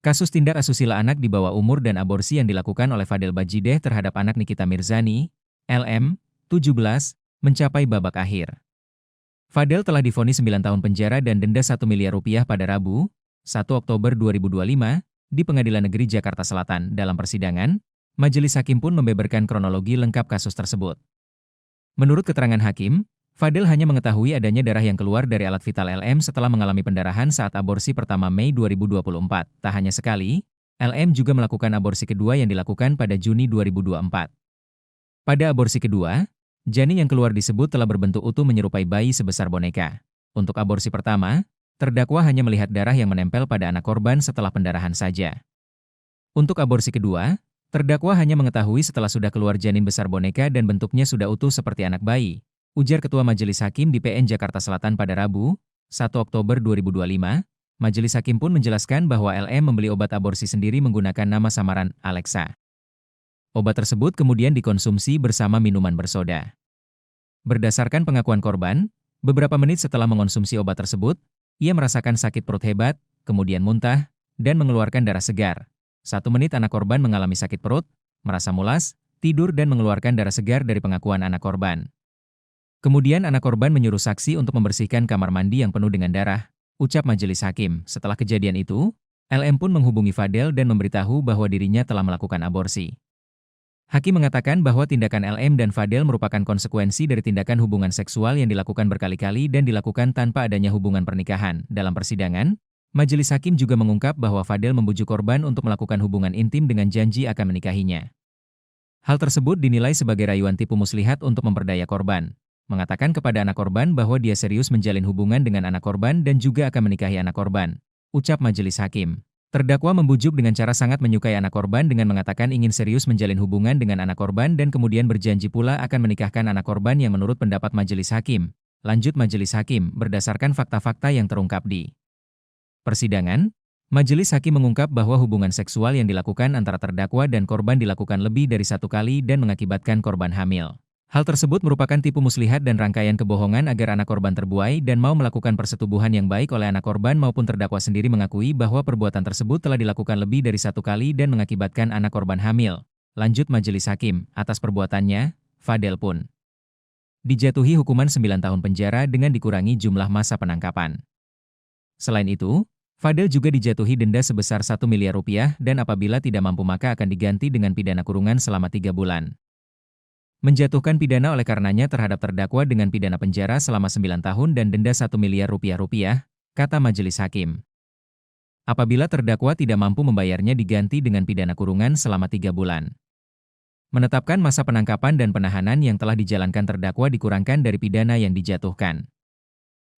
Kasus tindak asusila anak di bawah umur dan aborsi yang dilakukan oleh Fadel Bajideh terhadap anak Nikita Mirzani, LM, 17, mencapai babak akhir. Fadel telah divonis 9 tahun penjara dan denda 1 miliar rupiah pada Rabu, 1 Oktober 2025, di Pengadilan Negeri Jakarta Selatan. Dalam persidangan, majelis hakim pun membeberkan kronologi lengkap kasus tersebut. Menurut keterangan hakim, Fadel hanya mengetahui adanya darah yang keluar dari alat vital LM setelah mengalami pendarahan saat aborsi pertama Mei 2024. Tak hanya sekali, LM juga melakukan aborsi kedua yang dilakukan pada Juni 2024. Pada aborsi kedua, janin yang keluar disebut telah berbentuk utuh menyerupai bayi sebesar boneka. Untuk aborsi pertama, terdakwa hanya melihat darah yang menempel pada anak korban setelah pendarahan saja. Untuk aborsi kedua, terdakwa hanya mengetahui setelah sudah keluar janin besar boneka dan bentuknya sudah utuh seperti anak bayi, ujar Ketua Majelis Hakim di PN Jakarta Selatan pada Rabu, 1 Oktober 2025. Majelis Hakim pun menjelaskan bahwa LM membeli obat aborsi sendiri menggunakan nama samaran Alexa. Obat tersebut kemudian dikonsumsi bersama minuman bersoda. Berdasarkan pengakuan korban, beberapa menit setelah mengonsumsi obat tersebut, ia merasakan sakit perut hebat, kemudian muntah, dan mengeluarkan darah segar. 1 menit anak korban mengalami sakit perut, merasa mulas, tidur dan mengeluarkan darah segar dari pengakuan anak korban. Kemudian anak korban menyuruh saksi untuk membersihkan kamar mandi yang penuh dengan darah, ucap majelis hakim. Setelah kejadian itu, LM pun menghubungi Fadel dan memberitahu bahwa dirinya telah melakukan aborsi. Hakim mengatakan bahwa tindakan LM dan Fadel merupakan konsekuensi dari tindakan hubungan seksual yang dilakukan berkali-kali dan dilakukan tanpa adanya hubungan pernikahan. Dalam persidangan, majelis hakim juga mengungkap bahwa Fadel membujuk korban untuk melakukan hubungan intim dengan janji akan menikahinya. Hal tersebut dinilai sebagai rayuan tipu muslihat untuk memperdaya korban, mengatakan kepada anak korban bahwa dia serius menjalin hubungan dengan anak korban dan juga akan menikahi anak korban, ucap majelis hakim. Terdakwa membujuk dengan cara sangat menyukai anak korban dengan mengatakan ingin serius menjalin hubungan dengan anak korban dan kemudian berjanji pula akan menikahkan anak korban yang menurut pendapat majelis hakim. Lanjut majelis hakim, berdasarkan fakta-fakta yang terungkap di persidangan, majelis hakim mengungkap bahwa hubungan seksual yang dilakukan antara terdakwa dan korban dilakukan lebih dari 1 kali dan mengakibatkan korban hamil. Hal tersebut merupakan tipu muslihat dan rangkaian kebohongan agar anak korban terbuai dan mau melakukan persetubuhan yang baik oleh anak korban maupun terdakwa sendiri mengakui bahwa perbuatan tersebut telah dilakukan lebih dari 1 kali dan mengakibatkan anak korban hamil. Lanjut majelis hakim, atas perbuatannya, Fadel pun dijatuhi hukuman 9 tahun penjara dengan dikurangi jumlah masa penangkapan. Selain itu, Fadel juga dijatuhi denda sebesar 1 miliar rupiah dan apabila tidak mampu maka akan diganti dengan pidana kurungan selama 3 bulan. Menjatuhkan pidana oleh karenanya terhadap terdakwa dengan pidana penjara selama 9 tahun dan denda 1 miliar rupiah, kata majelis hakim. Apabila terdakwa tidak mampu membayarnya diganti dengan pidana kurungan selama 3 bulan. Menetapkan masa penangkapan dan penahanan yang telah dijalankan terdakwa dikurangkan dari pidana yang dijatuhkan.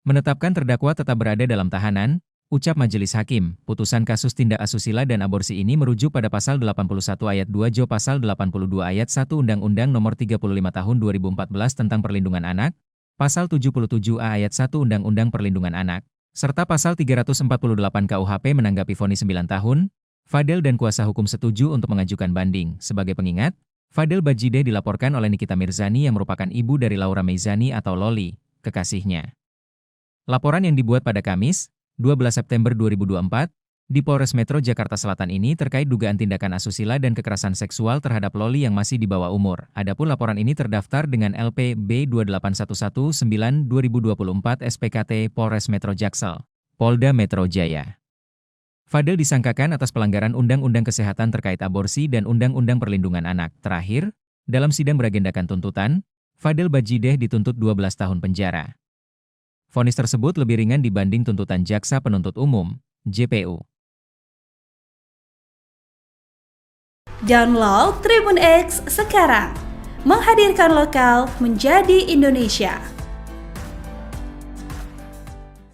Menetapkan terdakwa tetap berada dalam tahanan, ucap majelis hakim. Putusan kasus tindak asusila dan aborsi ini merujuk pada pasal 81 ayat 2 Jo pasal 82 ayat 1 Undang-Undang Nomor 35 Tahun 2014 tentang Perlindungan Anak, pasal 77A ayat 1 Undang-Undang Perlindungan Anak, serta pasal 348 KUHP. Menanggapi vonis 9 tahun, Fadel dan kuasa hukum setuju untuk mengajukan banding. Sebagai pengingat, Fadel Bajideh dilaporkan oleh Nikita Mirzani yang merupakan ibu dari Laura Meizani atau Loli, kekasihnya. Laporan yang dibuat pada Kamis, 12 September 2024, di Polres Metro Jakarta Selatan ini terkait dugaan tindakan asusila dan kekerasan seksual terhadap Loli yang masih di bawah umur. Adapun laporan ini terdaftar dengan LP B28119/2024 SPKT Polres Metro Jaksel, Polda Metro Jaya. Fadel disangkakan atas pelanggaran Undang-Undang Kesehatan terkait aborsi dan Undang-Undang Perlindungan Anak. Terakhir, dalam sidang beragendakan tuntutan, Fadel Bajideh dituntut 12 tahun penjara. Vonis tersebut lebih ringan dibanding tuntutan Jaksa Penuntut Umum, JPU. Download Tribun X sekarang, menghadirkan lokal menjadi Indonesia.